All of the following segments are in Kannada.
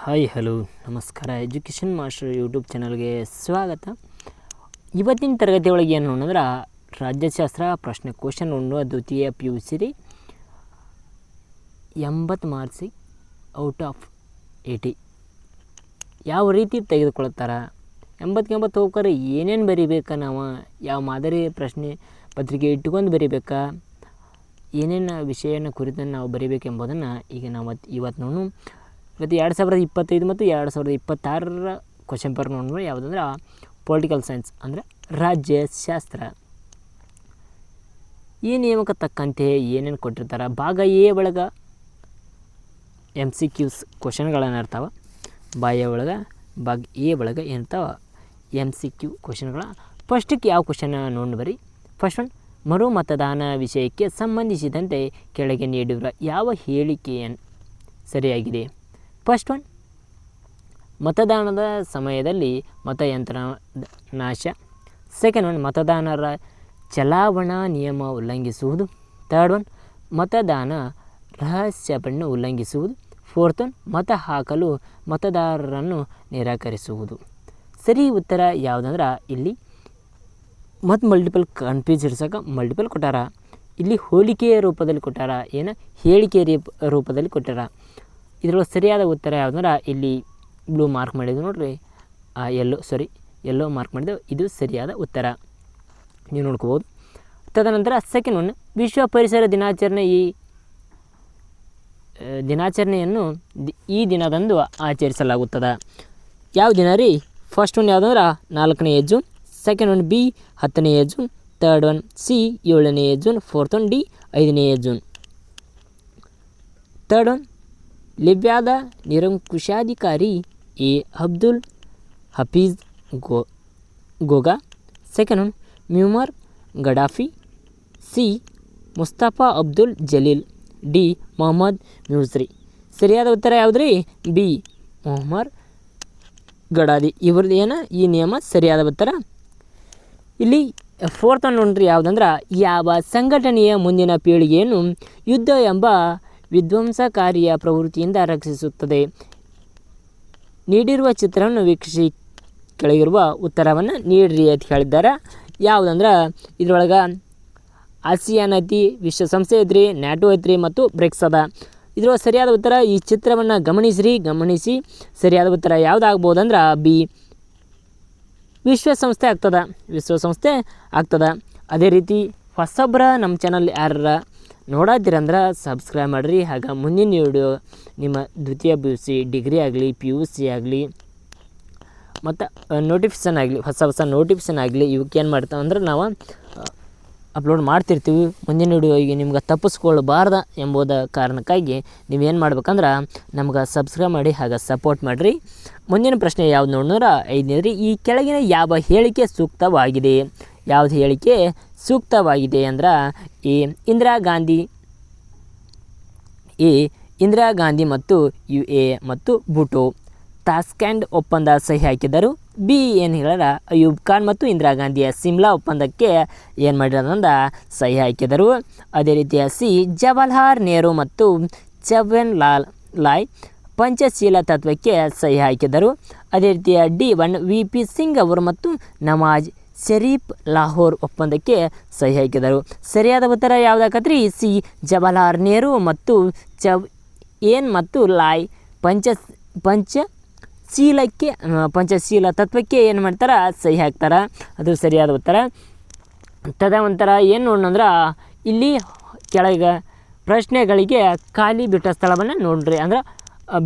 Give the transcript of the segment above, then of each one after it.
ಹಾಯ್ ಹಲೋ ನಮಸ್ಕಾರ. ಎಜುಕೇಷನ್ ಮಾಸ್ಟರ್ ಯೂಟ್ಯೂಬ್ ಚಾನಲ್ಗೆ ಸ್ವಾಗತ. ಇವತ್ತಿನ ತರಗತಿ ಒಳಗೆ ಏನು ನೋಡಿದ್ರೆ ರಾಜ್ಯಶಾಸ್ತ್ರ ಪ್ರಶ್ನೆ ಕ್ವಶನ್ 1 ದ್ವಿತೀಯ PUC 80 ಮಾರ್ಕ್ಸಿಗೆ ಔಟ್ ಆಫ್ 80 ಯಾವ ರೀತಿ ತೆಗೆದುಕೊಳ್ತಾರೆ, 80 ಹೋಗ್ತಾರೆ ಏನೇನು ಬರಿಬೇಕಾ, ನಾವು ಯಾವ ಮಾದರಿ ಪ್ರಶ್ನೆ ಪತ್ರಿಕೆ ಇಟ್ಕೊಂಡು ಬರಿಬೇಕಾ, ಏನೇನು ವಿಷಯನ ಕುರಿತನ್ನು ನಾವು ಬರಿಬೇಕೆಂಬುದನ್ನು ಈಗ ನಾವು ಇವತ್ತು ನೋಡು. ಇವತ್ತು 2025 ಮತ್ತು 2026 ಕ್ವಶನ್ ಪೇಪರ್ ನೋಡಿದ್ರೆ ಯಾವುದಂದ್ರೆ ಪೊಲಿಟಿಕಲ್ ಸೈನ್ಸ್ ಅಂದರೆ ರಾಜ್ಯಶಾಸ್ತ್ರ. ಈ ನಿಯಮಕ್ಕೆ ತಕ್ಕಂತೆ ಏನೇನು ಕೊಟ್ಟಿರ್ತಾರೆ, ಭಾಗ ಎ ಒಳಗೆ MCQs ಕ್ವಶನ್ಗಳನ್ನು ಇರ್ತಾವೆ, ಬಾಯ ಒಳಗೆ ಭಾಗ ಎ ಒಳಗೆ ಏನಿರ್ತಾವೆ MCQ ಕ್ವಶನ್ಗಳ. ಫಸ್ಟಿಗೆ ಯಾವ ಕ್ವಶನ್ ನೋಡಿ ಬರಿ. ಫಸ್ಟ್ ಒನ್, ಮರು ಮತದಾನ ವಿಷಯಕ್ಕೆ ಸಂಬಂಧಿಸಿದಂತೆ ಕೆಳಗೆ ನೀಡಿರುವ ಯಾವ ಹೇಳಿಕೆಯನ್ನು ಸರಿಯಾಗಿದೆ. ಫಸ್ಟ್ ಒನ್, ಮತದಾನದ ಸಮಯದಲ್ಲಿ ಮತಯಂತ್ರ ನಾಶ. ಸೆಕೆಂಡ್ ಒನ್, ಮತದಾನರ ಚಲಾವಣಾ ನಿಯಮ ಉಲ್ಲಂಘಿಸುವುದು. ಥರ್ಡ್ ಒನ್, ಮತದಾನ ರಹಸ್ಯವನ್ನು ಉಲ್ಲಂಘಿಸುವುದು. ಫೋರ್ತ್ ಒನ್, ಮತ ಹಾಕಲು ಮತದಾರರನ್ನು ನಿರಾಕರಿಸುವುದು. ಸರಿ ಉತ್ತರ ಯಾವುದಂದ್ರೆ ಇಲ್ಲಿ ಮತ್ತು ಮಲ್ಟಿಪಲ್ ಕನ್ಫ್ಯೂಸ್ ಇರ್ಸೋಕೆ ಮಲ್ಟಿಪಲ್ ಕೊಟ್ಟಾರ. ಇಲ್ಲಿ ಹೋಲಿಕೆಯ ರೂಪದಲ್ಲಿ ಕೊಟ್ಟಾರ, ಏನು ಹೇಳಿಕೆ ರೂಪದಲ್ಲಿ ಕೊಟ್ಟಾರ. ಇದರೊಳಗೆ ಸರಿಯಾದ ಉತ್ತರ ಯಾವುದಂದ್ರೆ ಇಲ್ಲಿ ಬ್ಲೂ ಮಾರ್ಕ್ ಮಾಡಿದ್ದು ನೋಡ್ರಿ, ಯೆಲ್ಲೋ ಮಾರ್ಕ್ ಮಾಡಿದ್ದು, ಇದು ಸರಿಯಾದ ಉತ್ತರ ನೀವು ನೋಡ್ಕೋಬೋದು. ತದನಂತರ ಸೆಕೆಂಡ್ ಒನ್, ವಿಶ್ವ ಪರಿಸರ ದಿನಾಚರಣೆ. ಈ ದಿನಾಚರಣೆಯನ್ನು ಈ ದಿನದಂದು ಆಚರಿಸಲಾಗುತ್ತದೆ. ಯಾವ ದಿನ ರೀ? ಫಸ್ಟ್ ಒನ್ ಯಾವುದಂದ್ರೆ 4ನೇ ಜೂನ್, ಸೆಕೆಂಡ್ ಒನ್ ಬಿ 10ನೇ ಜೂನ್, ಥರ್ಡ್ ಒನ್ ಸಿ 7ನೇ ಜೂನ್, ಫೋರ್ತ್ ಒನ್ ಡಿ 5ನೇ ಜೂನ್. ಥರ್ಡ್ ಒನ್, ಲಿಬ್ಯಾದ ನಿರಂಕುಶಾಧಿಕಾರಿ A Abdul Hafiz Ghoga. Second one, Muammar Gaddafi. C Mustafa Abdul Jalil. D Mohammed Musri. ಸರಿಯಾದ ಉತ್ತರ ಯಾವುದ್ರಿ? B Mohammed Gaddafi. ಇವ್ರದ್ದು ಏನು ಈ ನಿಯಮ ಸರಿಯಾದ ಉತ್ತರ. ಇಲ್ಲಿ ಫೋರ್ತ್ ಒನ್ ನೋಡ್ರಿ ಯಾವುದಂದ್ರೆ, ಯಾವ ಸಂಘಟನೆಯ ಮುಂದಿನ ಪೀಳಿಗೆಯನ್ನು ಯುದ್ಧ ಎಂಬ ವಿಧ್ವಂಸಕಾರಿಯ ಪ್ರವೃತ್ತಿಯಿಂದ ರಕ್ಷಿಸುತ್ತದೆ. ನೀಡಿರುವ ಚಿತ್ರವನ್ನು ವೀಕ್ಷಿಸಿ ಕೆಳಗಿರುವ ಉತ್ತರವನ್ನು ನೀಡ್ರಿ ಅಂತ ಹೇಳಿದ್ದಾರೆ. ಯಾವುದಂದ್ರೆ ಇದರೊಳಗೆ ಆಸಿಯಾನ್ ಐತಿ, ವಿಶ್ವಸಂಸ್ಥೆ ಐತ್ರಿ, ನ್ಯಾಟೋ ಐತ್ರಿ ಮತ್ತು ಬ್ರಿಕ್ಸ್ ಅದ. ಇದರೊಳಗೆ ಸರಿಯಾದ ಉತ್ತರ ಈ ಚಿತ್ರವನ್ನು ಗಮನಿಸಿ ಸರಿಯಾದ ಉತ್ತರ ಯಾವುದಾಗ್ಬೋದಂದ್ರೆ ಬಿ ವಿಶ್ವಸಂಸ್ಥೆ ಆಗ್ತದೆ. ಅದೇ ರೀತಿ ಹೊಸಬ್ರ ನಮ್ಮ ಚಾನಲ್ ಯಾರ ನೋಡತ್ತೀರಂದ್ರೆ ಸಬ್ಸ್ಕ್ರೈಬ್ ಮಾಡಿರಿ. ಹಾಗೆ ಮುಂದಿನ ವಿಡಿಯೋ ನಿಮ್ಮ ದ್ವಿತೀಯ PUC ಡಿಗ್ರಿ ಆಗಲಿ PUC ಆಗಲಿ ಮತ್ತು ನೋಟಿಫಿಕೇಷನ್ ಆಗಲಿ, ಹೊಸ ನೋಟಿಫಿಕೇಷನ್ ಆಗಲಿ, ಇವಕ್ಕೆ ಏನು ಮಾಡ್ತಾವೆ ಅಂದ್ರೆ ನಾವು ಅಪ್ಲೋಡ್ ಮಾಡ್ತಿರ್ತೀವಿ. ಮುಂದಿನ ವಿಡಿಯೋಗೆ ನಿಮ್ಗೆ ತಪ್ಪಿಸ್ಕೊಳ್ಬಾರ್ದು ಎಂಬುದ ಕಾರಣಕ್ಕಾಗಿ ನೀವೇನು ಮಾಡ್ಬೇಕಂದ್ರೆ ನಮ್ಗೆ ಸಬ್ಸ್ಕ್ರೈಬ್ ಮಾಡಿ ಹಾಗೆ ಸಪೋರ್ಟ್ ಮಾಡಿರಿ. ಮುಂದಿನ ಪ್ರಶ್ನೆ ಯಾವ್ದು ನೋಡಿದ್ರೆ 5ನೇದ್ರಿ, ಈ ಕೆಳಗಿನ ಯಾವ ಹೇಳಿಕೆ ಸೂಕ್ತವಾಗಿದೆ. ಯಾವುದು ಹೇಳಿಕೆ ಸೂಕ್ತವಾಗಿದೆ ಅಂದ್ರೆ ಇಂದಿರಾ ಗಾಂಧಿ ಮತ್ತು UA ಮತ್ತು ಭೂಟೋ ತಾಸ್ಕೆಂಟ್ ಒಪ್ಪಂದ ಸಹಿ ಹಾಕಿದರು. ಬಿ ಏನು ಹೇಳ್ಯಾರ, ಅಯೂಬ್ ಖಾನ್ ಮತ್ತು ಇಂದಿರಾ ಗಾಂಧಿಯ ಸಿಮ್ಲಾ ಒಪ್ಪಂದಕ್ಕೆ ಏನು ಮಾಡಿರೋದ್ರಿಂದ ಸಹಿ ಹಾಕಿದರು. ಅದೇ ರೀತಿಯ ಸಿ ಜವಾಹರ್ಲಾಲ್ ನೆಹರು ಮತ್ತು ಚೌವ್ಹಾಣ್ ಪಂಚಶೀಲ ತತ್ವಕ್ಕೆ ಸಹಿ ಹಾಕಿದರು. ಅದೇ ರೀತಿಯ ಡಿ VP ಸಿಂಗ್ ಅವರು ಮತ್ತು ನವಾಜ್ ಶರೀಫ್ ಲಾಹೋರ್ ಒಪ್ಪಂದಕ್ಕೆ ಸಹಿ ಹಾಕಿದರು. ಸರಿಯಾದ ಉತ್ತರ ಯಾವುದಾಕತ್ರಿ? ಸಿ ಜವಾಹರ್ಲಾಲ್ ನೆಹರು ಮತ್ತು ಮತ್ತು ಲಾಯ್ ಪಂಚಶೀಲ ತತ್ವಕ್ಕೆ ಏನು ಮಾಡ್ತಾರೆ, ಸಹಿ ಹಾಕ್ತಾರೆ. ಅದು ಸರಿಯಾದ ಉತ್ತರ. ತದನಂತರ ಏನು ನೋಡೋಣಂದ್ರೆ ಇಲ್ಲಿ ಕೆಳಗೆ ಪ್ರಶ್ನೆಗಳಿಗೆ ಖಾಲಿ ಬಿಟ್ಟ ಸ್ಥಳವನ್ನು ನೋಡ್ರಿ, ಅಂದ್ರೆ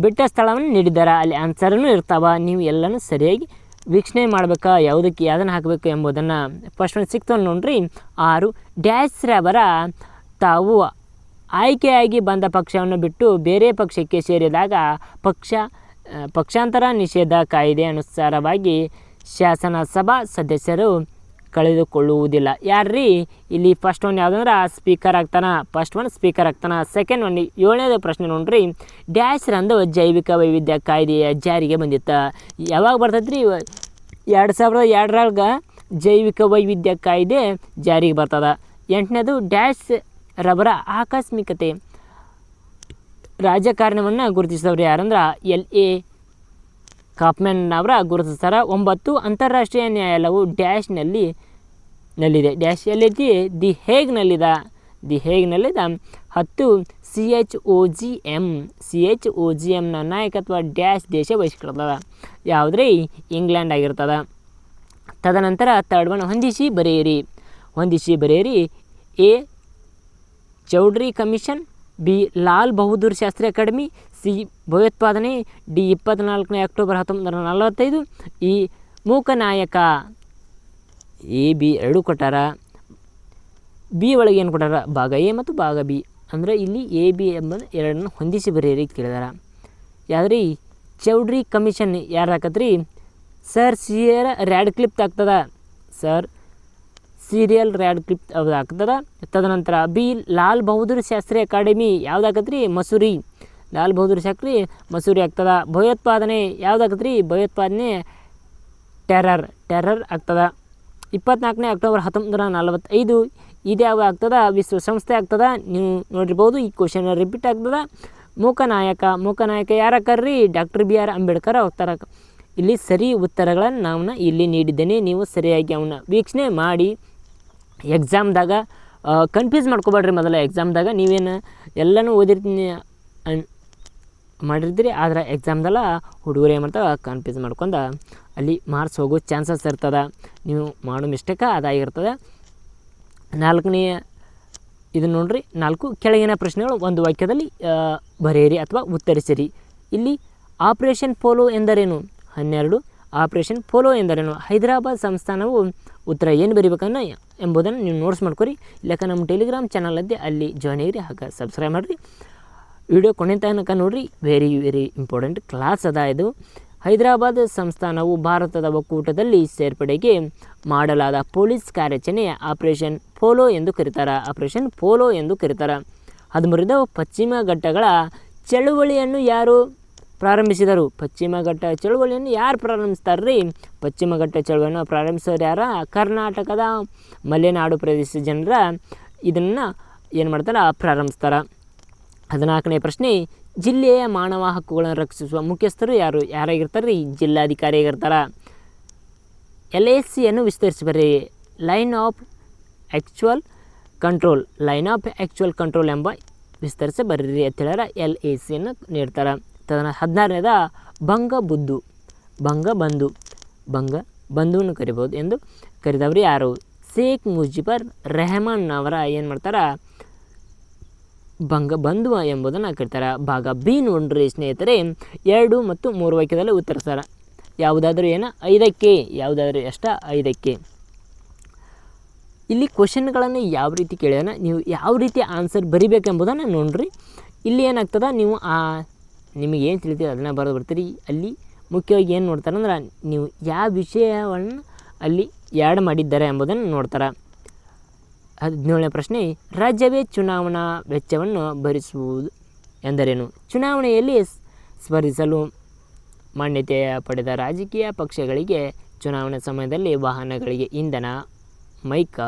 ಬಿಟ್ಟ ಸ್ಥಳವನ್ನು ನೀಡಿದ್ದಾರೆ, ಅಲ್ಲಿ ಆನ್ಸರನ್ನು ಇರ್ತಾವೆ. ನೀವು ಎಲ್ಲನೂ ಸರಿಯಾಗಿ ವೀಕ್ಷಣೆ ಮಾಡಬೇಕಾ, ಯಾವುದನ್ನು ಹಾಕಬೇಕು ಎಂಬುದನ್ನು. ಫಸ್ಟ್ ಒಂದು 6th ಒನ್ ನೋಡ್ರಿ, 6 ಡ್ಯಾಶ್ ರವರ ತಾವು ಆಯ್ಕೆಯಾಗಿ ಬಂದ ಪಕ್ಷವನ್ನು ಬಿಟ್ಟು ಬೇರೆ ಪಕ್ಷಕ್ಕೆ ಸೇರಿದಾಗ ಪಕ್ಷಾಂತರ ನಿಷೇಧ ಕಾಯ್ದೆ ಅನುಸಾರವಾಗಿ ಶಾಸನಸಭಾ ಸದಸ್ಯರು ಕಳೆದುಕೊಳ್ಳುವುದಿಲ್ಲ. ಯಾರ್ರೀ ಇಲ್ಲಿ? ಫಸ್ಟ್ ಒನ್ ಯಾವುದಂದ್ರೆ ಸ್ಪೀಕರ್ ಆಗ್ತಾನೆ. ಸೆಕೆಂಡ್ ಒನ್ 7ನೇದು ಪ್ರಶ್ನೆ ನೋಡ್ರಿ, ಡ್ಯಾಶ್ ರಂದು ಜೈವಿಕ ವೈವಿಧ್ಯ ಕಾಯ್ದೆಯ ಜಾರಿಗೆ ಬಂದಿತ್ತು. ಯಾವಾಗ ಬರ್ತೈತೆ ರೀ? 2002 ಜೈವಿಕ ವೈವಿಧ್ಯ ಕಾಯ್ದೆ ಜಾರಿಗೆ ಬರ್ತದೆ. 8ನೇದು ಡ್ಯಾಶ್ ರವರ ಆಕಸ್ಮಿಕತೆ ರಾಜಕಾರಣವನ್ನು ಗುರುತಿಸಿದವರು ಯಾರಂದ್ರೆ ಕಾಫ್ಮ್ಯಾನ್ ಅವರ ಗುರುತಿಸ್ತಾರೆ. 9 ಅಂತಾರಾಷ್ಟ್ರೀಯ ನ್ಯಾಯಾಲಯವು ನಲ್ಲಿದೆ ಎಲ್ಲೈತಿ ದಿ ಹೇಗ್ನಲ್ಲಿದೆ 10 CHOGM ನಾಯಕತ್ವ ದೇಶ ಬಹಿಷ್ಕೃತದ ಯಾವುದ್ರಿ ಇಂಗ್ಲೆಂಡ್ ಆಗಿರ್ತದೆ. ತದನಂತರ ಥರ್ಡ್ ಒನ್ ಹೊಂದಿಸಿ ಬರೆಯಿರಿ A Chaudhary commission, B Lal Bahadur Shastri academy, C ಭಯೋತ್ಪಾದನೆ, D 24 October 1945, E Mooknayak. A B ಎರಡೂ ಕೊಟ್ಟಾರ. ಬಿ ಒಳಗೆ ಏನು ಕೊಟ್ಟಾರ ಭಾಗ ಎ ಮತ್ತು ಭಾಗ ಬಿ. ಅಂದರೆ ಇಲ್ಲಿ ಎ ಬಿ ಎಂಬುದು ಎರಡನ್ನು ಹೊಂದಿಸಿ ಬರೆಯಿರಿ ಕೇಳಿದಾರ. ಯಾವ್ದ್ರಿ ಚೌಧರಿ ಕಮಿಷನ್ ಯಾರು ಹಾಕತ್ರಿ ಸರ್ ರ್ಯಾಡ್ಕ್ಲಿಫ್ ಆಗ್ತದ. ಸಿರಿಯಲ್ ರ್ಯಾಡ್ಕ್ಲಿಫ್ ಅವ್ರು ಆಗ್ತದ. ತದನಂತರ ಬಿ ಲಾಲ್ ಬಹದ್ದೂರ್ ಶಾಸ್ತ್ರಿ ಅಕಾಡೆಮಿ ಯಾವ್ದು ಹಾಕತ್ರಿ ಮಸೂರಿ. ಲಾಲ್ ಬಹದ್ದೂರ್ ಶಾಸ್ತ್ರಿ ಮಸೂರಿ ಆಗ್ತದ. ಭಯೋತ್ಪಾದನೆ ಯಾವ್ದು ಹಾಕತ್ರಿ ಭಯೋತ್ಪಾದನೆ ಟೆರರ್ ಆಗ್ತದ. 24 ಅಕ್ಟೋಬರ್ 1945 ಇದು ಯಾವ ಆಗ್ತದ ವಿಶ್ವಸಂಸ್ಥೆ ಆಗ್ತದ. ನೀವು ನೋಡಿರ್ಬೋದು ಈ ಕ್ವಶನ್ ರಿಪೀಟ್ ಆಗ್ತದ. ಮೂಕನಾಯಕ ಯಾರು ಹಾಕರ್ರಿ ಡಾಕ್ಟರ್ BR ಅಂಬೇಡ್ಕರ್ ಹೋಗ್ತಾರ. ಇಲ್ಲಿ ಸರಿ ಉತ್ತರಗಳನ್ನು ನಾನು ಇಲ್ಲಿ ನೀಡಿದ್ದೇನೆ. ನೀವು ಸರಿಯಾಗಿ ಅವನ್ನ ವೀಕ್ಷಣೆ ಮಾಡಿ ಎಕ್ಸಾಮ್ದಾಗ ಕನ್ಫ್ಯೂಸ್ ಮಾಡ್ಕೊಬೇಡ್ರಿ. ಮೊದಲ ಎಕ್ಸಾಮ್ದಾಗ ನೀವೇನು ಎಲ್ಲನೂ ಓದಿರ್ತೀನಿ ಮಾಡಿರ್ತೀರಿ, ಆದರೆ ಎಕ್ಸಾಮ್ದಲ್ಲ ಹುಡುಗರು ಏನು ಮಾಡ್ತಾವೆ ಕನ್ಫ್ಯೂಸ್ ಮಾಡ್ಕೊಂಡು ಅಲ್ಲಿ ಮಾರ್ಕ್ಸ್ ಹೋಗೋ ಚಾನ್ಸಸ್ ಇರ್ತದೆ. ನೀವು ಮಾಡೋ ಮಿಸ್ಟೇಕ ಅದಾಗಿರ್ತದೆ. 4ನೇ ಇದನ್ನು ನೋಡ್ರಿ 4 ಕೆಳಗಿನ ಪ್ರಶ್ನೆಗಳು ಒಂದು ವಾಕ್ಯದಲ್ಲಿ ಬರೆಯಿರಿ ಅಥವಾ ಉತ್ತರಿಸಿರಿ. ಇಲ್ಲಿ ಆಪರೇಷನ್ ಪೋಲೋ ಎಂದರೇನು 12 ಆಪರೇಷನ್ ಪೋಲೋ ಎಂದರೇನು. ಹೈದರಾಬಾದ್ ಸಂಸ್ಥಾನವು ಉತ್ತರ ಏನು ಬರೀಬೇಕನ್ನ ಎಂಬುದನ್ನು ನೀವು ನೋಟ್ಸ್ ಮಾಡ್ಕೊರಿ. ಇಲ್ಲಕ ನಮ್ಮ ಟೆಲಿಗ್ರಾಮ್ ಚಾನಲ್ ಅದ್ದೆ ಅಲ್ಲಿ ಜಾಯ್ನ್ ಆಗಿರಿ, ಹಾಗೆ ಸಬ್ಸ್ಕ್ರೈಬ್ ಮಾಡಿರಿ. ವಿಡಿಯೋ ಕೊನೆ ತನಕ ನೋಡಿರಿ. ವೆರಿ ಇಂಪಾರ್ಟೆಂಟ್ ಕ್ಲಾಸ್ ಅದ ಇದು. ಹೈದರಾಬಾದ್ ಸಂಸ್ಥಾನವು ಭಾರತದ ಒಕ್ಕೂಟದಲ್ಲಿ ಸೇರ್ಪಡೆಗೆ ಮಾಡಲಾದ ಪೊಲೀಸ್ ಕಾರ್ಯಾಚರಣೆ ಆಪರೇಷನ್ ಪೋಲೋ ಎಂದು ಕರೀತಾರೆ. 13 ಪಶ್ಚಿಮ ಘಟ್ಟಗಳ ಚಳುವಳಿಯನ್ನು ಯಾರು ಪ್ರಾರಂಭಿಸಿದರು. ಪಶ್ಚಿಮ ಘಟ್ಟ ಚಳುವಳಿಯನ್ನು ಯಾರು ಪ್ರಾರಂಭಿಸ್ತಾರೆ ಪಶ್ಚಿಮ ಘಟ್ಟ ಚಳುವಳಿಯನ್ನು ಪ್ರಾರಂಭಿಸೋರು ಯಾರ ಕರ್ನಾಟಕದ ಮಲೆನಾಡು ಪ್ರದೇಶದ ಜನರ ಇದನ್ನು ಏನು ಮಾಡ್ತಾರೆ ಪ್ರಾರಂಭಿಸ್ತಾರೆ. 14ನೇ ಪ್ರಶ್ನೆ ಜಿಲ್ಲೆಯ ಮಾನವ ಹಕ್ಕುಗಳನ್ನು ರಕ್ಷಿಸುವ ಮುಖ್ಯಸ್ಥರು ಯಾರಾಗಿರ್ತಾರೆ ಜಿಲ್ಲಾಧಿಕಾರಿ ಆಗಿರ್ತಾರೆ. LACಯನ್ನು ವಿಸ್ತರಿಸಿ ಲೈನ್ ಆಫ್ ಆ್ಯಕ್ಚುಯಲ್ ಕಂಟ್ರೋಲ್ ಎಂಬ ವಿಸ್ತರಿಸಿ ಬರೀರಿ ಅಂತ ಹೇಳ್ಯಾರ. LACಯನ್ನು ನೀಡ್ತಾರೆ. 16ನೇದ ಬಂಧುವನ್ನು ಕರಿಬೋದು ಎಂದು ಕರೆದವರು ಯಾರು ಶೇಖ್ ಮುಜಿಬುರ್ ರೆಹಮಾನ್ ಅವರ ಏನು ಮಾಡ್ತಾರೆ ಬಂಧು ಎಂಬುದನ್ನು ಕರೀತಾರೆ. ಭಾಗ ಬಿ ನೋಡ್ರಿ ಸ್ನೇಹಿತರೆ 2 ಮತ್ತು 3 ವಾಕ್ಯದಲ್ಲಿ ಉತ್ತರಿಸ್ತಾರೆ. ಯಾವುದಾದ್ರೂ 5ಕ್ಕೆ ಎಷ್ಟ 5ಕ್ಕೆ. ಇಲ್ಲಿ ಕ್ವಶನ್ಗಳನ್ನು ಯಾವ ರೀತಿ ಕೇಳ್ಯಾನ ನೀವು ಯಾವ ರೀತಿ ಆನ್ಸರ್ ಬರಿಬೇಕೆಂಬುದನ್ನು ನೋಡ್ರಿ. ಇಲ್ಲಿ ಏನಾಗ್ತದೆ ನೀವು ನಿಮಗೆ ಏನು ತಿಳಿತೀವಿ ಅದನ್ನು ಬರೆದು ಬರ್ತೀರಿ. ಅಲ್ಲಿ ಮುಖ್ಯವಾಗಿ ಏನು ನೋಡ್ತಾರೆ ಅಂದ್ರೆ ನೀವು ಯಾವ ವಿಷಯವನ್ನು ಅಲ್ಲಿ ಆ್ಯಡ್ ಮಾಡಿದ್ದಾರೆ ಎಂಬುದನ್ನು ನೋಡ್ತಾರೆ. 17ನೇ ಪ್ರಶ್ನೆ ರಾಜ್ಯವೇ ಚುನಾವಣಾ ವೆಚ್ಚವನ್ನು ಭರಿಸುವುದು ಎಂದರೇನು. ಚುನಾವಣೆಯಲ್ಲಿ ಸ್ಪರ್ಧಿಸಲು ಮಾನ್ಯತೆ ಪಡೆದ ರಾಜಕೀಯ ಪಕ್ಷಗಳಿಗೆ ಚುನಾವಣೆ ಸಮಯದಲ್ಲಿ ವಾಹನಗಳಿಗೆ ಇಂಧನ, ಮೈಕ,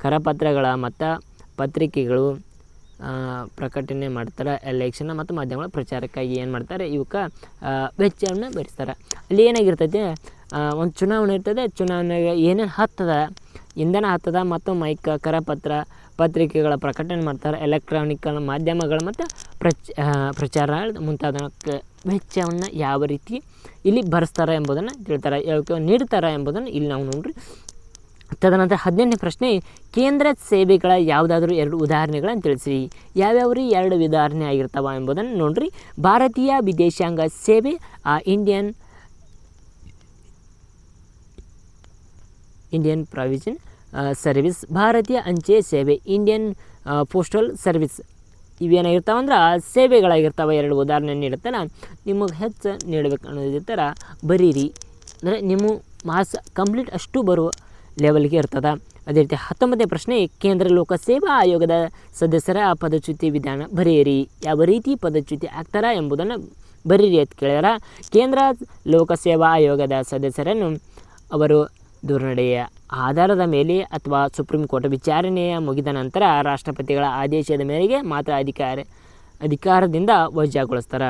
ಕರಪತ್ರಗಳ ಮತ್ತು ಪತ್ರಿಕೆಗಳು ಪ್ರಕಟಣೆ ಮಾಡ್ತಾರೆ. ಎಲೆಕ್ಷನ್ ಮತ್ತು ಮಾಧ್ಯಮಗಳ ಪ್ರಚಾರಕ್ಕಾಗಿ ಏನು ಮಾಡ್ತಾರೆ ಇವಕ್ಕೆ ವೆಚ್ಚವನ್ನು ಭರಿಸ್ತಾರೆ. ಅಲ್ಲಿ ಏನಾಗಿರ್ತೈತೆ ಒಂದು ಚುನಾವಣೆ ಇರ್ತದೆ. ಚುನಾವಣೆಗೆ ಏನೇನು ಇಂಧನ ಮತ್ತು ಮೈಕ, ಕರಪತ್ರ, ಪತ್ರಿಕೆಗಳ ಪ್ರಕಟಣೆ ಮಾಡ್ತಾರೆ. ಎಲೆಕ್ಟ್ರಾನಿಕ್ ಮಾಧ್ಯಮಗಳು ಮತ್ತು ಪ್ರಚಾರ ಮುಂತಾದಕ್ಕೆ ವೆಚ್ಚವನ್ನು ಯಾವ ರೀತಿ ಇಲ್ಲಿ ಭರಿಸ್ತಾರೆ ಎಂಬುದನ್ನು ತಿಳ್ತಾರೆ, ಯಾಕೆ ನೀಡ್ತಾರೆ ಎಂಬುದನ್ನು ಇಲ್ಲಿ ನಾವು ನೋಡ್ರಿ. ತದನಂತರ 18ನೇ ಪ್ರಶ್ನೆ ಕೇಂದ್ರ ಸೇವೆಗಳ ಯಾವುದಾದ್ರೂ 2 ಉದಾಹರಣೆಗಳನ್ನು ತಿಳಿಸಿ. ಯಾವ್ಯಾವ್ರಿ 2 ಉದಾಹರಣೆ ಆಗಿರ್ತಾವ ಎಂಬುದನ್ನು ನೋಡ್ರಿ. ಭಾರತೀಯ ವಿದೇಶಾಂಗ ಸೇವೆ ಇಂಡಿಯನ್ ಪ್ರಾವಿಷನ್ ಸರ್ವಿಸ್, ಭಾರತೀಯ ಅಂಚೆ ಸೇವೆ ಇಂಡಿಯನ್ ಪೋಸ್ಟಲ್ ಸರ್ವಿಸ್. ಇವೇನಾಗಿರ್ತಾವಂದ್ರೆ ಸೇವೆಗಳಾಗಿರ್ತಾವೆ. 2 ಉದಾಹರಣೆ ನೀಡುತ್ತಲ್ಲ, ನಿಮಗೆ ಹೆಚ್ಚು ನೀಡಬೇಕು ಅನ್ನೋದ್ರ ಥರ ಬರೀರಿ. ಅಂದರೆ ನಿಮ್ಮ ಮಾರ್ಕ್ಸ್ ಕಂಪ್ಲೀಟ್ ಅಷ್ಟು ಬರುವ ಲೆವೆಲ್ಗೆ ಇರ್ತದೆ. ಅದೇ ರೀತಿ 19ನೇ ಪ್ರಶ್ನೆ ಕೇಂದ್ರ ಲೋಕಸೇವಾ ಆಯೋಗದ ಸದಸ್ಯರ ಪದಚ್ಯುತಿ ವಿಧಾನ ಬರೆಯಿರಿ. ಯಾವ ರೀತಿ ಪದಚ್ಯುತಿ ಆಗ್ತಾರ ಎಂಬುದನ್ನು ಬರೀರಿ ಅಂತ ಕೇಳ್ಯಾರ. ಕೇಂದ್ರ ಲೋಕಸೇವಾ ಆಯೋಗದ ಸದಸ್ಯರನ್ನು ಅವರು ದುರ್ನಡೆಯ ಆಧಾರದ ಮೇಲೆ ಅಥವಾ ಸುಪ್ರೀಂ ಕೋರ್ಟ್ ವಿಚಾರಣೆಯ ಮುಗಿದ ನಂತರ ರಾಷ್ಟ್ರಪತಿಗಳ ಆದೇಶದ ಮೇರೆಗೆ ಮಾತ್ರ ಅಧಿಕಾರದಿಂದ ವಜಾಗೊಳಿಸ್ತಾರೆ.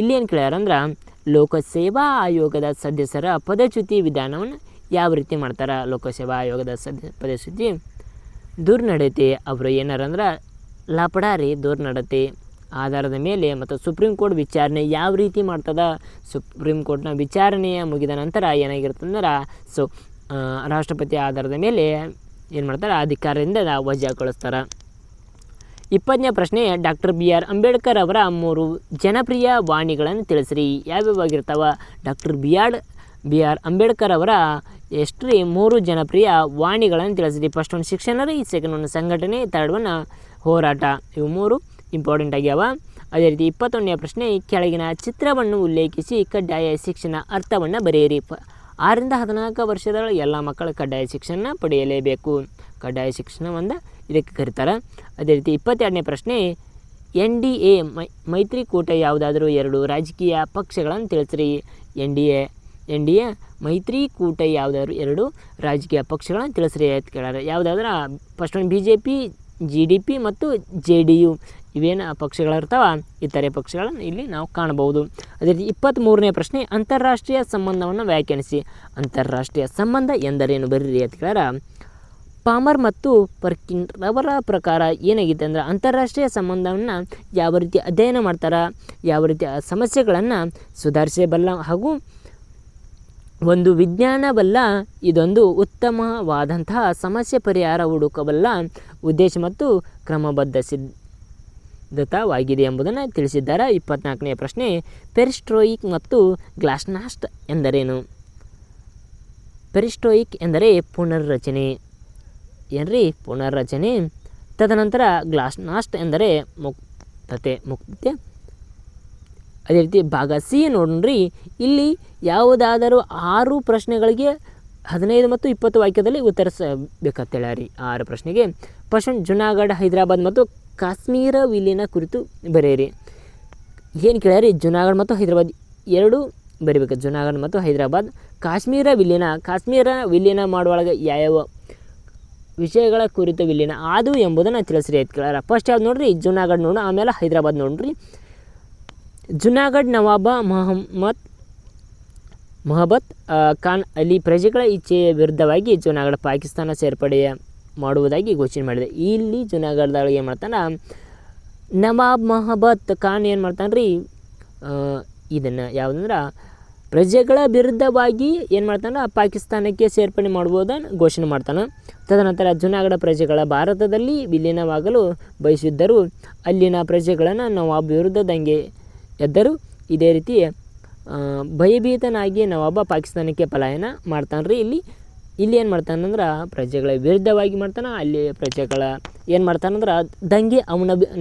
ಇಲ್ಲೇನು ಕೇಳ್ಯಾರಂದ್ರೆ ಲೋಕಸೇವಾ ಆಯೋಗದ ಸದಸ್ಯರ ಪದಚ್ಯುತಿ ವಿಧಾನವನ್ನು ಯಾವ ರೀತಿ ಮಾಡ್ತಾರೆ? ಲೋಕಸೇವಾ ಆಯೋಗದ ಪದಚ್ಯುತಿ ದುರ್ನಡತೆ ಅವರು ಏನಾರಂದ್ರೆ ಲಪಡಾರಿ ದುರ್ನಡತೆ ಆಧಾರದ ಮೇಲೆ ಮತ್ತು ಸುಪ್ರೀಂ ಕೋರ್ಟ್ ವಿಚಾರಣೆ ಯಾವ ರೀತಿ ಮಾಡ್ತದೆ? ಸುಪ್ರೀಂ ಕೋರ್ಟ್ನ ವಿಚಾರಣೆಯ ಮುಗಿದ ನಂತರ ಏನಾಗಿರ್ತಂದ್ರೆ ರಾಷ್ಟ್ರಪತಿ ಆಧಾರದ ಮೇಲೆ ಏನು ಮಾಡ್ತಾರೆ? ಅಧಿಕಾರದಿಂದ ವಜಾಗೊಳಿಸ್ತಾರೆ. 20ನೇ ಪ್ರಶ್ನೆ, ಡಾಕ್ಟರ್ BR ಅಂಬೇಡ್ಕರ್ ಅವರ 3 ಜನಪ್ರಿಯ ವಾಣಿಗಳನ್ನು ತಿಳಿಸ್ರಿ. ಯಾವ್ಯಾವಾಗಿರ್ತಾವ? ಡಾಕ್ಟರ್ BR ಅಂಬೇಡ್ಕರ್ ಅವರ ಎಷ್ಟು 3 ಜನಪ್ರಿಯ ವಾಣಿಗಳನ್ನು ತಿಳಿಸ್ರಿ. ಫಸ್ಟ್ ಒಂದು ಶಿಕ್ಷಣ ರೀ, ಸೆಕೆಂಡ್ ಒಂದು ಸಂಘಟನೆ, ಥರ್ಡ್ ಒನ್ ಹೋರಾಟ. ಇವು 3 ಇಂಪಾರ್ಟೆಂಟ್ ಆಗ್ಯಾವ. ಅದೇ ರೀತಿ 21ನೇ ಪ್ರಶ್ನೆ, ಕೆಳಗಿನ ಚಿತ್ರವನ್ನು ಉಲ್ಲೇಖಿಸಿ ಕಡ್ಡಾಯ ಶಿಕ್ಷಣ ಅರ್ಥವನ್ನು ಬರೆಯಿರಿ. 6ರಿಂದ 14 ವರ್ಷದ ಎಲ್ಲ ಮಕ್ಕಳು ಕಡ್ಡಾಯ ಶಿಕ್ಷಣ ಪಡೆಯಲೇಬೇಕು. ಕಡ್ಡಾಯ ಶಿಕ್ಷಣವನ್ನು ಇದಕ್ಕೆ ಕರೀತಾರೆ. ಅದೇ ರೀತಿ 22ನೇ ಪ್ರಶ್ನೆ, NDA ಮೈತ್ರಿಕೂಟ ಯಾವುದಾದರೂ 2 ರಾಜಕೀಯ ಪಕ್ಷಗಳನ್ನು ತಿಳಿಸ್ರಿ. NDA ಮೈತ್ರಿಕೂಟ ಯಾವುದಾದ್ರು 2 ರಾಜಕೀಯ ಪಕ್ಷಗಳನ್ನು ತಿಳಿಸ್ರಿ ಅಂತ ಕೇಳಾರೆ. ಯಾವುದಾದ್ರೆ ಫಸ್ಟ್ ಒಂದು BJP, GDP ಮತ್ತು JDU ಇವೇನು ಪಕ್ಷಗಳಿರ್ತಾವ, ಇತರೆ ಪಕ್ಷಗಳನ್ನು ಇಲ್ಲಿ ನಾವು ಕಾಣಬಹುದು. ಅದೇ ರೀತಿ 23ನೇ ಪ್ರಶ್ನೆ, ಅಂತಾರಾಷ್ಟ್ರೀಯ ಸಂಬಂಧವನ್ನು ವ್ಯಾಖ್ಯಾನಿಸಿ. ಅಂತಾರಾಷ್ಟ್ರೀಯ ಸಂಬಂಧ ಎಂದರೇನು ಬರೀರಿ ಅಂತ ಕೇಳಾರ. ಪಾಮರ್ ಮತ್ತು ಪರ್ಕಿನ್ ಅವರ ಪ್ರಕಾರ ಏನಾಗಿದೆ ಅಂದರೆ ಅಂತಾರಾಷ್ಟ್ರೀಯ ಸಂಬಂಧವನ್ನು ಯಾವ ರೀತಿ ಅಧ್ಯಯನ ಮಾಡ್ತಾರೆ, ಯಾವ ರೀತಿ ಸಮಸ್ಯೆಗಳನ್ನು ಸುಧಾರಿಸಬಲ್ಲ ಹಾಗೂ ಒಂದು ವಿಜ್ಞಾನವಲ್ಲ, ಇದೊಂದು ಉತ್ತಮವಾದಂತಹ ಸಮಸ್ಯೆ ಪರಿಹಾರ ಹುಡುಕಬಲ್ಲ ಉದ್ದೇಶ ಮತ್ತು ಕ್ರಮಬದ್ಧ ಸಿದ್ಧತವಾಗಿದೆ ಎಂಬುದನ್ನು ತಿಳಿಸಿದ್ದಾರೆ. 24ನೇ ಪ್ರಶ್ನೆ, ಪೆರಿಸ್ಟ್ರೋಯಿಕ್ ಮತ್ತು ಗ್ಲಾಸ್ನಾಸ್ಟ್ ಎಂದರೇನು? ಪೆರಿಸ್ಟ್ರೋಯಿಕ್ ಎಂದರೆ ಪುನರ್ರಚನೆ, ಏನ್ರಿ ಪುನರ್ರಚನೆ. ತದನಂತರ ಗ್ಲಾಸ್ನಾಸ್ಟ್ ಎಂದರೆ ಮುಕ್ತತೆ. ಅದೇ ರೀತಿ ಭಾಗ ಸಿ ನೋಡ್ರಿ, ಇಲ್ಲಿ ಯಾವುದಾದರೂ 6 ಪ್ರಶ್ನೆಗಳಿಗೆ 15 ಮತ್ತು 20 ವಾಕ್ಯದಲ್ಲಿ ಉತ್ತರಿಸಬೇಕಂತೇಳಿ 6 ಪ್ರಶ್ನೆಗೆ. ಫಸ್ಟ್ ಜುನಾಗಢ, ಹೈದರಾಬಾದ್ ಮತ್ತು ಕಾಶ್ಮೀರ ವಿಲೀನ ಕುರಿತು ಬರೆಯಿರಿ. ಏನು ಕೇಳ್ಯಾರಿ? ಜುನಾಗಢ ಮತ್ತು ಹೈದರಾಬಾದ್ 2 ಬರೀಬೇಕು. ಜುನಾಗಢ ಮತ್ತು ಹೈದರಾಬಾದ್. ಕಾಶ್ಮೀರ ವಿಲೀನ ಮಾಡುವೊಳಗೆ ಯಾವ ವಿಷಯಗಳ ಕುರಿತು ವಿಲೀನ ಅದು ಎಂಬುದನ್ನು ತಿಳಿಸ್ರಿ ಅಂತ ಕೇಳಾರ. ಫಸ್ಟ್ ಯಾವ್ದು ನೋಡ್ರಿ? ಜುನಾಗಢ ನೋಡು, ಆಮೇಲೆ ಹೈದರಾಬಾದ್ ನೋಡ್ರಿ. ಜುನಾಗಢ ನವಾಬ ಮೊಹಬ್ಬತ್ ಖಾನ್ ಅಲಿ ಪ್ರಜೆಗಳ ಇಚ್ಛೆಯ ವಿರುದ್ಧವಾಗಿ ಜುನಾಗಢ ಪಾಕಿಸ್ತಾನ ಸೇರ್ಪಡೆಯ ಮಾಡುವುದಾಗಿ ಘೋಷಣೆ ಮಾಡಿದೆ. ಇಲ್ಲಿ ಜುನಾಗಢದೊಳಗೆ ಏನು ಮಾಡ್ತಾನೆ? ನವಾಬ್ ಮೊಹಬ್ಬತ್ ಖಾನ್ ಏನು ಮಾಡ್ತಾನೆ ರೀ? ಇದನ್ನು ಯಾವುದಂದ್ರೆ ಪ್ರಜೆಗಳ ವಿರುದ್ಧವಾಗಿ ಏನು ಮಾಡ್ತಾನೆ? ಪಾಕಿಸ್ತಾನಕ್ಕೆ ಸೇರ್ಪಡೆ ಮಾಡುವುದನ್ನು ಘೋಷಣೆ ಮಾಡ್ತಾನೆ. ತದನಂತರ ಜುನಾಗಢ ಪ್ರಜೆಗಳ ಭಾರತದಲ್ಲಿ ವಿಲೀನವಾಗಲು ಬಯಸಿದ್ದರು. ಅಲ್ಲಿನ ಪ್ರಜೆಗಳನ್ನು ನವಾಬ್ ವಿರುದ್ಧ ದಂಗೆ ಎದ್ದರು. ಇದೇ ರೀತಿ ಭಯಭೀತನಾಗಿ ನವಾಬ ಪಾಕಿಸ್ತಾನಕ್ಕೆ ಪಲಾಯನ ಮಾಡ್ತಾನೆ ರೀ. ಇಲ್ಲಿ ಏನು ಮಾಡ್ತಾನಂದ್ರೆ ಪ್ರಜೆಗಳ ವಿರುದ್ಧವಾಗಿ ಮಾಡ್ತಾನೆ. ಅಲ್ಲಿ ಪ್ರಜೆಗಳ ಏನು ಮಾಡ್ತಾನಂದ್ರೆ ದಂಗೆ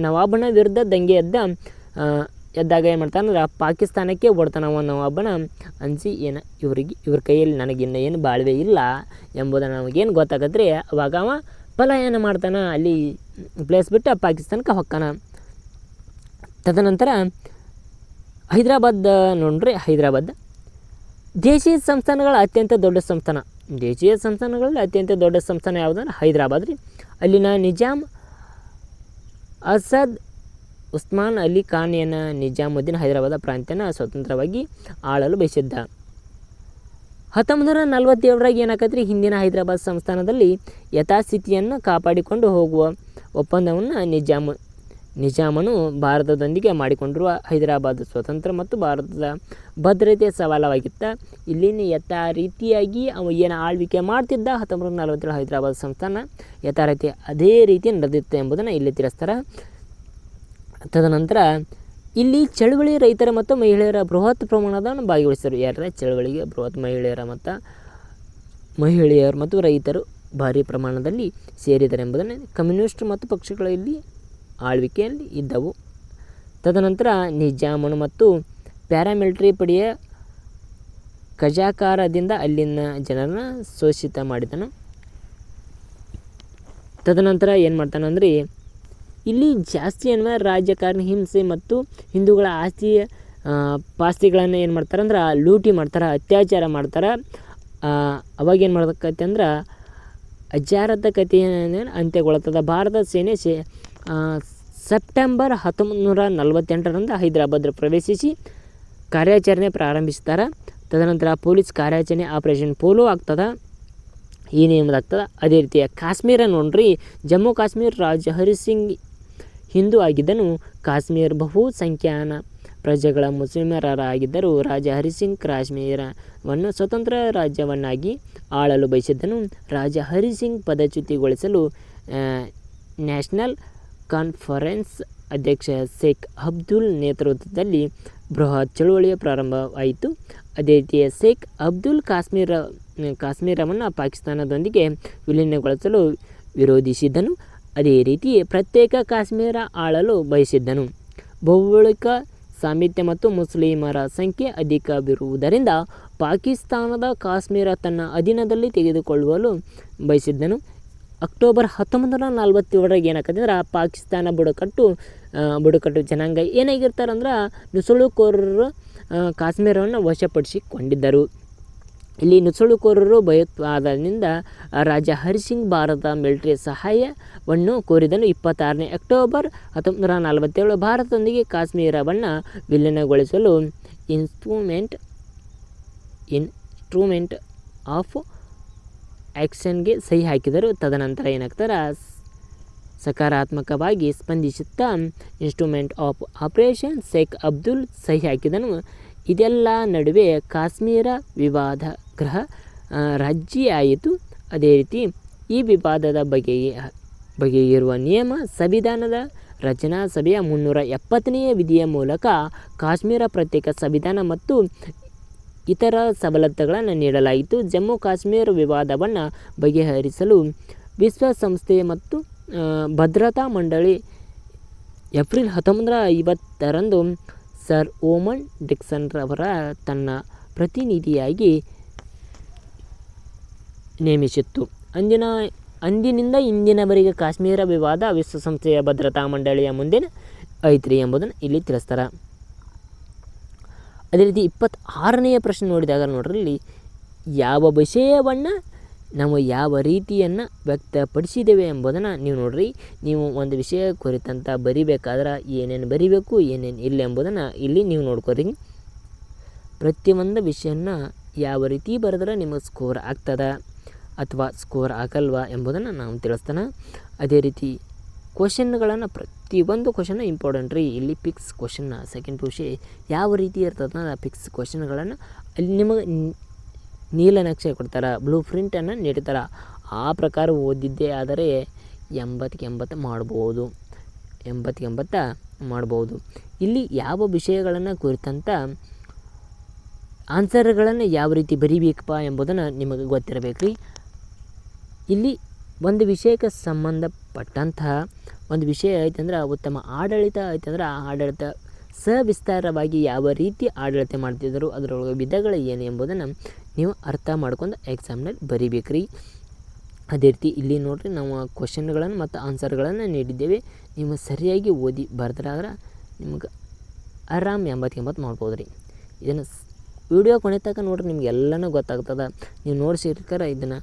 ನವಾಬನ ವಿರುದ್ಧ ದಂಗೆ ಎದ್ದಾಗ ಏನು ಮಾಡ್ತಾನಂದ್ರೆ ಪಾಕಿಸ್ತಾನಕ್ಕೆ ಓಡ್ತಾನೆ. ನವಾಬನ ಅನಿಸಿ ಇವ್ರ ಕೈಯಲ್ಲಿ ನನಗಿನ್ನ ಏನು ಬಾಳ್ವೆ ಇಲ್ಲ ಎಂಬುದನ್ನು ನಮಗೇನು ಗೊತ್ತಾಗತ್ತೆ. ಅವಾಗ ಅವ ಪಲಾಯನ ಮಾಡ್ತಾನೆ, ಅಲ್ಲಿ ಪ್ಲೇಸ್ ಬಿಟ್ಟು ಪಾಕಿಸ್ತಾನಕ್ಕೆ ಹೊಕ್ಕಾನ. ತದನಂತರ ಹೈದರಾಬಾದ್ ನೋಡ್ರಿ. ಹೈದರಾಬಾದ್ ದೇಶೀಯ ಸಂಸ್ಥಾನಗಳ ಅತ್ಯಂತ ದೊಡ್ಡ ಸಂಸ್ಥಾನ. ದೇಶೀಯ ಸಂಸ್ಥಾನಗಳಲ್ಲಿ ಅತ್ಯಂತ ದೊಡ್ಡ ಸಂಸ್ಥಾನ ಯಾವುದಂದ್ರೆ ಹೈದರಾಬಾದ್ ರೀ. ಅಲ್ಲಿನ ನಿಜಾಮ್ ಅಸದ್ ಉಸ್ಮಾನ್ ಅಲಿ ಖಾನ್ ನಿಜಾಮುದ್ದೀನ್ ಹೈದರಾಬಾದ್ ಪ್ರಾಂತ್ಯನ ಸ್ವತಂತ್ರವಾಗಿ ಆಳಲು ಬಯಸಿದ್ದ. 1947ರಾಗ ಏನಾಕತ್ರಿ? ಹಿಂದಿನ ಹೈದರಾಬಾದ್ ಸಂಸ್ಥಾನದಲ್ಲಿ ಯಥಾಸ್ಥಿತಿಯನ್ನು ಕಾಪಾಡಿಕೊಂಡು ಹೋಗುವ ಒಪ್ಪಂದವನ್ನು ನಿಜಾಮನು ಭಾರತದೊಂದಿಗೆ ಮಾಡಿಕೊಂಡಿರುವ ಹೈದರಾಬಾದ್ ಸ್ವತಂತ್ರ ಮತ್ತು ಭಾರತದ ಭದ್ರತೆಯ ಸವಾಲವಾಗಿತ್ತು. ಇಲ್ಲಿನ ರೀತಿಯಾಗಿ ಅವ ಏನು ಆಳ್ವಿಕೆ ಮಾಡ್ತಿದ್ದ 1947 ಹೈದರಾಬಾದ್ ಸಂಸ್ಥಾನ ಯಥಾರೀತಿ ಅದೇ ರೀತಿ ನಡೆದಿತ್ತು ಎಂಬುದನ್ನು ಇಲ್ಲಿ ತಿಳಿಸ್ತಾರೆ. ತದನಂತರ ಇಲ್ಲಿ ಚಳುವಳಿ ರೈತರ ಮತ್ತು ಮಹಿಳೆಯರ ಬೃಹತ್ ಪ್ರಮಾಣದ ಭಾಗವಹಿಸಿದರು. ಯಾರ ಚಳುವಳಿಗೆ ಬೃಹತ್ ಮಹಿಳೆಯರು ಮತ್ತು ರೈತರು ಭಾರಿ ಪ್ರಮಾಣದಲ್ಲಿ ಸೇರಿದರು ಎಂಬುದನ್ನು ಕಮ್ಯುನಿಸ್ಟ್ ಮತ್ತು ಪಕ್ಷಗಳು ಇಲ್ಲಿ ಆಳ್ವಿಕೆಯಲ್ಲಿ ಇದ್ದವು. ತದನಂತರ ನಿಜಾಮನು ಮತ್ತು ಪ್ಯಾರಾಮಿಲಿಟರಿ ಪಡೆಯ ಕಜಾಕಾರದಿಂದ ಅಲ್ಲಿನ ಜನರನ್ನು ಶೋಷಿತ ಮಾಡಿದನು. ತದನಂತರ ಏನು ಮಾಡ್ತಾನೆ ಅಂದರೆ ಇಲ್ಲಿ ಜಾಸ್ತಿ ರಾಜಕಾರಣಿ ಹಿಂಸೆ ಮತ್ತು ಹಿಂದೂಗಳ ಪಾಸ್ತಿಗಳನ್ನು ಏನು ಮಾಡ್ತಾರೆ ಅಂದ್ರೆ ಲೂಟಿ ಮಾಡ್ತಾರೆ, ಅತ್ಯಾಚಾರ ಮಾಡ್ತಾರೆ. ಅವಾಗ ಏನು ಮಾಡ್ಬೇಕತ್ತೆ ಅಂದ್ರೆ ಅಜಾರತಕತೆಯನ್ನು ಅಂತ್ಯಗೊಳ್ತದೆ. ಭಾರತ ಸೇನೆ ಸೆಪ್ಟೆಂಬರ್ 1948 ಹೈದರಾಬಾದ್ ಪ್ರವೇಶಿಸಿ ಕಾರ್ಯಾಚರಣೆ ಪ್ರಾರಂಭಿಸ್ತಾರೆ. ತದನಂತರ ಪೊಲೀಸ್ ಕಾರ್ಯಾಚರಣೆ ಆಪರೇಷನ್ ಪೋಲೋ ಆಗ್ತದೆ, ಈ ನೇಮದಾಗ್ತದೆ. ಅದೇ ರೀತಿ ಕಾಶ್ಮೀರ ನೋಡ್ರಿ, ಜಮ್ಮು ಕಾಶ್ಮೀರ ರಾಜ ಹರಿಸಿಂಗ್ ಹಿಂದೂ ಆಗಿದ್ದನು. ಕಾಶ್ಮೀರ ಬಹುಸಂಖ್ಯಾನ ಪ್ರಜೆಗಳ ಮುಸ್ಲಿಮರಾಗಿದ್ದರು. ರಾಜ ಹರಿಸಿಂಗ್ ಕಾಶ್ಮೀರವನ್ನು ಸ್ವತಂತ್ರ ರಾಜ್ಯವನ್ನಾಗಿ ಆಳಲು ಬಯಸಿದ್ದನು. ರಾಜ ಹರಿಸಿಂಗ್ ಪದಚ್ಯುತಿಗೊಳಿಸಲು ನ್ಯಾಷನಲ್ ಕಾನ್ಫರೆನ್ಸ್ ಅಧ್ಯಕ್ಷ ಶೇಖ್ ಅಬ್ದುಲ್ ನೇತೃತ್ವದಲ್ಲಿ ಬೃಹತ್ ಚಳುವಳಿಯ ಪ್ರಾರಂಭವಾಯಿತು. ಅದೇ ರೀತಿ ಶೇಖ್ ಅಬ್ದುಲ್ ಕಾಶ್ಮೀರವನ್ನು ಪಾಕಿಸ್ತಾನದೊಂದಿಗೆ ವಿಲೀನಗೊಳಿಸಲು ವಿರೋಧಿಸಿದ್ದನು. ಅದೇ ರೀತಿ ಪ್ರತ್ಯೇಕ ಕಾಶ್ಮೀರ ಆಳಲು ಬಯಸಿದ್ದನು. ಭೌಗೋಳಿಕ ಸಾಮೀಪ್ಯ ಮತ್ತು ಮುಸ್ಲಿಮರ ಸಂಖ್ಯೆ ಅಧಿಕವಿರುವುದರಿಂದ ಪಾಕಿಸ್ತಾನದ ಕಾಶ್ಮೀರ ತನ್ನ ಅಧೀನದಲ್ಲಿ ತೆಗೆದುಕೊಳ್ಳಲು ಬಯಸಿದ್ದನು. ಅಕ್ಟೋಬರ್ 1947 ಏನಾಗ್ತದೆ ಪಾಕಿಸ್ತಾನ ಬುಡಕಟ್ಟು ಜನಾಂಗ ಏನಾಗಿರ್ತಾರಂದ್ರೆ ನುಸುಳುಕೋರರು ಕಾಶ್ಮೀರವನ್ನು ವಶಪಡಿಸಿಕೊಂಡಿದ್ದರು. ಇಲ್ಲಿ ನುಸುಳುಕೋರರು ಭಯೋತ್ಪಾದನೆಯಿಂದ ರಾಜ ಹರಿಸಿಂಗ್ ಭಾರತ ಮಿಲಿಟರಿ ಸಹಾಯವನ್ನು ಕೋರಿದನು. 26 ಅಕ್ಟೋಬರ್ 1947 ಭಾರತದೊಂದಿಗೆ ಕಾಶ್ಮೀರವನ್ನು ವಿಲೀನಗೊಳಿಸಲು ಇನ್ಸ್ಟ್ರೂಮೆಂಟ್ ಆಫ್ ಆ್ಯಕ್ಷನ್ಗೆ ಸಹಿ ಹಾಕಿದರು. ತದನಂತರ ಏನಾಗ್ತಾರೆ ಸಕಾರಾತ್ಮಕವಾಗಿ ಸ್ಪಂದಿಸುತ್ತಾ instrument of operation Sheikh Abdul ಸಹಿ ಹಾಕಿದನು. ಇದೆಲ್ಲ ನಡುವೆ ಕಾಶ್ಮೀರ ವಿವಾದ ಗೃಹ ರಾಜಿಯಾಯಿತು. ಅದೇ ರೀತಿ ಈ ವಿವಾದದ ಬಗೆಗಿರುವ ನಿಯಮ ಸಂವಿಧಾನದ ರಚನಾ ಸಭೆಯ 370ನೇ ವಿಧಿಯ ಮೂಲಕ ಕಾಶ್ಮೀರ ಪ್ರತ್ಯೇಕ ಸಂವಿಧಾನ ಮತ್ತು ಇತರ ಸವಲತ್ತುಗಳನ್ನು ನೀಡಲಾಯಿತು. ಜಮ್ಮು ಕಾಶ್ಮೀರ ವಿವಾದವನ್ನು ಬಗೆಹರಿಸಲು ವಿಶ್ವಸಂಸ್ಥೆ ಮತ್ತು ಭದ್ರತಾ ಮಂಡಳಿ ಏಪ್ರಿಲ್ 1950ರಂದು ಸರ್ ಓಮನ್ ಡಿಕ್ಸನ್ರವರ ತನ್ನ ಪ್ರತಿನಿಧಿಯಾಗಿ ನೇಮಿಸಿತ್ತು. ಅಂದಿನಿಂದ ಇಂದಿನವರೆಗೆ ಕಾಶ್ಮೀರ ವಿವಾದ ವಿಶ್ವಸಂಸ್ಥೆಯ ಭದ್ರತಾ ಮಂಡಳಿಯ ಮುಂದೆ ಐತ್ರಿ ಎಂಬುದನ್ನು ಇಲ್ಲಿ ತಿಳಿಸ್ತಾರೆ. ಅದೇ ರೀತಿ 26ನೆಯ ಪ್ರಶ್ನೆ ನೋಡಿದಾಗ ನೋಡ್ರಿ, ಇಲ್ಲಿ ಯಾವ ವಿಷಯವನ್ನು ನಾವು ಯಾವ ರೀತಿಯನ್ನು ವ್ಯಕ್ತಪಡಿಸಿದ್ದೇವೆ ಎಂಬುದನ್ನು ನೀವು ನೋಡ್ರಿ. ನೀವು ಒಂದು ವಿಷಯ ಕುರಿತಂತ ಬರಿಬೇಕಾದ್ರೆ ಏನೇನು ಬರಿಬೇಕು ಏನೇನು ಇಲ್ಲ ಎಂಬುದನ್ನು ಇಲ್ಲಿ ನೀವು ನೋಡ್ಕೊರಿ. ಪ್ರತಿಯೊಂದು ವಿಷಯನ ಯಾವ ರೀತಿ ಬರೆದ್ರೆ ನಿಮಗೆ ಸ್ಕೋರ್ ಆಗ್ತದೆ ಅಥವಾ ಸ್ಕೋರ್ ಆಗಲ್ವಾ ಎಂಬುದನ್ನು ನಾವು ತಿಳಿಸ್ತಾನೆ. ಅದೇ ರೀತಿ ಕ್ವಶನ್ಗಳನ್ನು ಪ್ರತಿಯೊಂದು ಕ್ವಶನ್ ಇಂಪಾರ್ಟೆಂಟ್ ರೀ. ಇಲ್ಲಿ ಪಿಕ್ಸ್ ಕ್ವಶನ್ನ ಸೆಕೆಂಡ್ ಪುಷಿ ಯಾವ ರೀತಿ ಇರ್ತದೆ ಪಿಕ್ಸ್ ಕ್ವಶನ್ಗಳನ್ನು ಅಲ್ಲಿ ನಿಮಗೆ ನೀಲನಕ್ಷೆ ಕೊಡ್ತಾರೆ, ಬ್ಲೂ ಪ್ರಿಂಟನ್ನು ನೀಡ್ತಾರೆ. ಆ ಪ್ರಕಾರ ಓದಿದ್ದೇ ಆದರೆ 80 ಮಾಡ್ಬೋದು, 80 ಮಾಡ್ಬೋದು. ಇಲ್ಲಿ ಯಾವ ವಿಷಯಗಳನ್ನು ಕುರಿತಂತ ಆನ್ಸರ್ಗಳನ್ನು ಯಾವ ರೀತಿ ಬರಿಬೇಕಪ್ಪ ಎಂಬುದನ್ನು ನಿಮಗೆ ಗೊತ್ತಿರಬೇಕು ರೀ. ಇಲ್ಲಿ ಒಂದು ವಿಷಯಕ್ಕೆ ಸಂಬಂಧಪಟ್ಟಂತಹ ಒಂದು ವಿಷಯ ಐತಂದ್ರೆ ಉತ್ತಮ ಆಡಳಿತ ಐತಂದ್ರೆ ಆ ಆಡಳಿತ ಸವಿಸ್ತಾರವಾಗಿ ಯಾವ ರೀತಿ ಆಡಳಿತ ಮಾಡ್ತಿದ್ದರು, ಅದರೊಳಗೆ ವಿಧಗಳು ಏನು ಎಂಬುದನ್ನು ನೀವು ಅರ್ಥ ಮಾಡ್ಕೊಂಡು ಎಕ್ಸಾಮ್ನಲ್ಲಿ ಬರಿಬೇಕು ರೀ. ಅದೇ ರೀತಿ ಇಲ್ಲಿ ನೋಡಿರಿ ನಾವು ಕ್ವಶನ್ಗಳನ್ನು ಮತ್ತು ಆನ್ಸರ್ಗಳನ್ನು ನೀಡಿದ್ದೇವೆ. ನೀವು ಸರಿಯಾಗಿ ಓದಿ ಬರೆದ್ರಾದ್ರೆ ನಿಮ್ಗೆ ಆರಾಮ್ 80 ಮಾಡ್ಬೋದು ರೀ. ಇದನ್ನು ವಿಡಿಯೋ ಕೊನೆ ತನಕ ನೋಡಿರಿ, ನಿಮ್ಗೆ ಎಲ್ಲನೂ ಗೊತ್ತಾಗ್ತದೆ. ನೀವು ನೋಡಿಸಿರ್ಕಾರ ಇದನ್ನು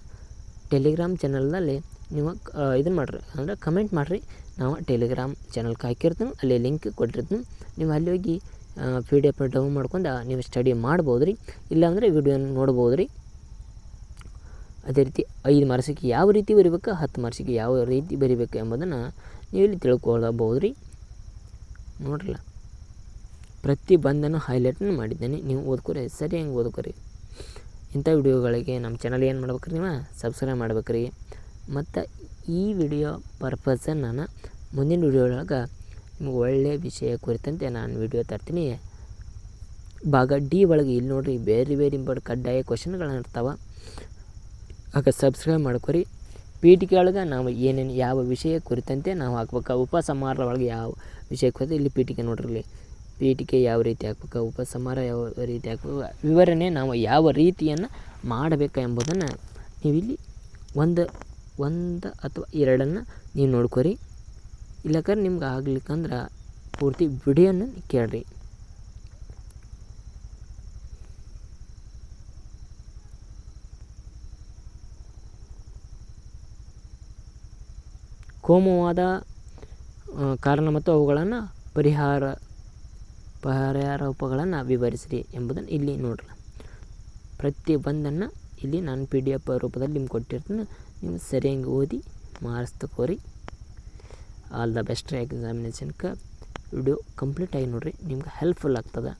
ಟೆಲಿಗ್ರಾಮ್ ಚಾನಲ್ನಲ್ಲಿ ನೀವು ಇದನ್ನು ಮಾಡಿರಿ, ಅಂದರೆ ಕಮೆಂಟ್ ಮಾಡಿರಿ. ನಾವು ಟೆಲಿಗ್ರಾಮ್ ಚಾನಲ್ಗೆ ಹಾಕಿರ್ತೀನಿ, ಅಲ್ಲಿ ಲಿಂಕ್ ಕೊಟ್ಟಿರ್ತೀನಿ. ನೀವು ಅಲ್ಲಿ ಹೋಗಿ PDF ಡೌನ್ ಮಾಡ್ಕೊಂಡು ನೀವು ಸ್ಟಡಿ ಮಾಡ್ಬೋದು ರೀ. ಇಲ್ಲಾಂದರೆ ವಿಡಿಯೋನ ನೋಡ್ಬೋದು ರೀ. ಅದೇ ರೀತಿ 5 ಮಾರ್ಕ್ಸಿಗೆ ಯಾವ ರೀತಿ ಬರಿಬೇಕು, 10 ಮಾರ್ಕ್ಸಿಗೆ ಯಾವ ರೀತಿ ಬರಿಬೇಕು ಎಂಬುದನ್ನು ನೀವು ಇಲ್ಲಿ ತಿಳ್ಕೊಳ್ಬೋದು ರೀ. ನೋಡ್ರಲ್ಲ, ಪ್ರತಿ ಬಂದನ್ನು ಹೈಲೈಟನ್ನು ಮಾಡಿದ್ದೇನೆ. ನೀವು ಓದ್ಕೊರಿ, ಸರಿಯಾಗಿ ಓದ್ಕೊರಿ. ಇಂಥ ವಿಡಿಯೋಗಳಿಗೆ ನಮ್ಮ ಚಾನಲ್ ಏನು ಮಾಡ್ಬೇಕ್ರಿ, ನೀವು ಸಬ್ಸ್ಕ್ರೈಬ್ ಮಾಡ್ಬೇಕ್ರಿ. ಮತ್ತು ಈ ವಿಡಿಯೋ ಪರ್ಪಸನ್ನು ನಾನು ಮುಂದಿನ ವಿಡಿಯೋ ಒಳಗೆ ನಿಮ್ಗೆ ಒಳ್ಳೆಯ ವಿಷಯ ಕುರಿತಂತೆ ನಾನು ವಿಡಿಯೋ ತರ್ತೀನಿ. ಭಾಗ ಡಿ ಒಳಗೆ ಇಲ್ಲಿ ನೋಡಿರಿ ವೆರಿ ಇಂಪಾರ್ಟೆಂಟ್ ಕಡ್ಡಾಯ ಕ್ವಶನ್ಗಳನ್ನ ಇರ್ತಾವೆ. ಆಗ ಸಬ್ಸ್ಕ್ರೈಬ್ ಮಾಡ್ಕೊರಿ. ಪೀಠಿಕೆ ಒಳಗೆ ನಾವು ಏನೇನು ಯಾವ ವಿಷಯ ಕುರಿತಂತೆ ನಾವು ಹಾಕ್ಬೇಕು, ಉಪಸಂಹಾರ ಒಳಗೆ ಯಾವ ವಿಷಯ ಕುರಿತು ಇಲ್ಲಿ ಪೀಠಿಕೆ ನೋಡ್ರಿ. ಪೀಠಿಕೆ ಯಾವ ರೀತಿ ಹಾಕ್ಬೇಕು, ಉಪಸಂಹಾರ ಯಾವ ರೀತಿ ಹಾಕ್ಬೇಕು, ವಿವರಣೆ ನಾವು ಯಾವ ರೀತಿಯನ್ನು ಮಾಡಬೇಕು ಎಂಬುದನ್ನು ನೀವು ಇಲ್ಲಿ ಒಂದು ಅಥವಾ 2 ನೀವು ನೋಡ್ಕೊರಿ. ಇಲ್ಲಕ್ಕಾರೆ ನಿಮ್ಗೆ ಆಗ್ಲಿಕ್ಕಂದ್ರೆ ಪೂರ್ತಿ ವಿಡಿಯೋನ ಕೇಳ್ರಿ. ಕೋಮುವಾದ ಕಾರಣ ಮತ್ತು ಅವುಗಳನ್ನು ಪ್ರಾರೋಪಗಳನ್ನು ವಿವರಿಸಿರಿ ಎಂಬುದನ್ನು ಇಲ್ಲಿ ನೋಡ್ರಿ. ಪ್ರತಿಯೊಂದನ್ನು ಇಲ್ಲಿ ನಾನು PDF ರೂಪದಲ್ಲಿ ನಿಮ್ಗೆ ಕೊಟ್ಟಿರ್ತೀನಿ. ನೀವು ಸರಿಯಾಗಿ ಓದಿ ಮಾರ್ಕ್ಸ್ ತಗೋರಿ. ಆಲ್ ದ ಬೆಸ್ಟ್ ಎಕ್ಸಾಮಿನೇಷನ್ಗೆ. ವಿಡಿಯೋ ಕಂಪ್ಲೀಟಾಗಿ ನೋಡಿರಿ, ನಿಮ್ಗೆ ಹೆಲ್ಪ್ಫುಲ್ ಆಗ್ತದೆ.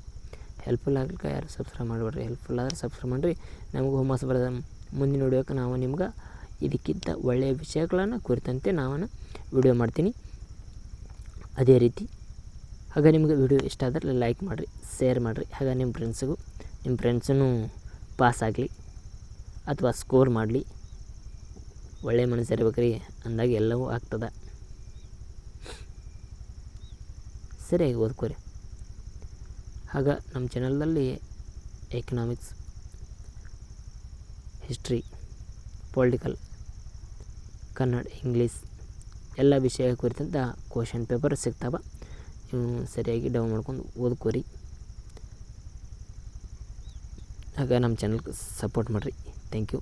ಹೆಲ್ಪ್ಫುಲ್ ಆಗ್ಲಿಕ್ಕೆ ಯಾರು ಸಬ್ಸ್ಕ್ರೈಬ್ ಮಾಡಿಬಿಡ್ರಿ. ಹೆಲ್ಪ್ಫುಲ್ ಆದರೆ ಸಬ್ಸ್ಕ್ರೈಬ್ ಮಾಡಿರಿ. ನಮಗೆ ಹೊಮ್ಮಸ್ ಬರೋದ ಮುಂದಿನ ವಿಡಿಯೋಕ್ಕೆ ನಾವು ನಿಮ್ಗೆ ಇದಕ್ಕಿಂತ ಒಳ್ಳೆಯ ವಿಷಯಗಳನ್ನು ಕುರಿತಂತೆ ನಾನು ವಿಡಿಯೋ ಮಾಡ್ತೀನಿ. ಅದೇ ರೀತಿ ಹಾಗೆ ನಿಮಗೆ ವಿಡಿಯೋ ಇಷ್ಟ ಆದರೆ ಲೈಕ್ ಮಾಡಿರಿ, ಶೇರ್ ಮಾಡಿರಿ. ಹಾಗೆ ನಿಮ್ಮ ಫ್ರೆಂಡ್ಸೂ ಪಾಸ್ ಆಗಲಿ ಅಥವಾ ಸ್ಕೋರ್ ಮಾಡಲಿ. ಒಳ್ಳೆಯ ಮನಸ್ಸು ಇರ್ಬೇಕ್ರಿ, ಅಂದಾಗ ಎಲ್ಲವೂ ಆಗ್ತದೆ. ಸರಿಯಾಗಿ ಓದ್ಕೋರಿ. ಹಾಗೆ ನಮ್ಮ ಚಾನಲ್ನಲ್ಲಿ economics, history, political, Kannada, English ಎಲ್ಲ ವಿಷಯ ಕುರಿತಂಥ ಕ್ವಶನ್ ಪೇಪರ್ ಸಿಗ್ತಾವೆ. ನೀವು ಸರಿಯಾಗಿ ಡೌನ್ ಮಾಡ್ಕೊಂಡು ಓದ್ಕೋರಿ. ಆಗ ನಮ್ಮ ಚಾನಲ್ಗೆ ಸಪೋರ್ಟ್ ಮಾಡಿರಿ. Thank you.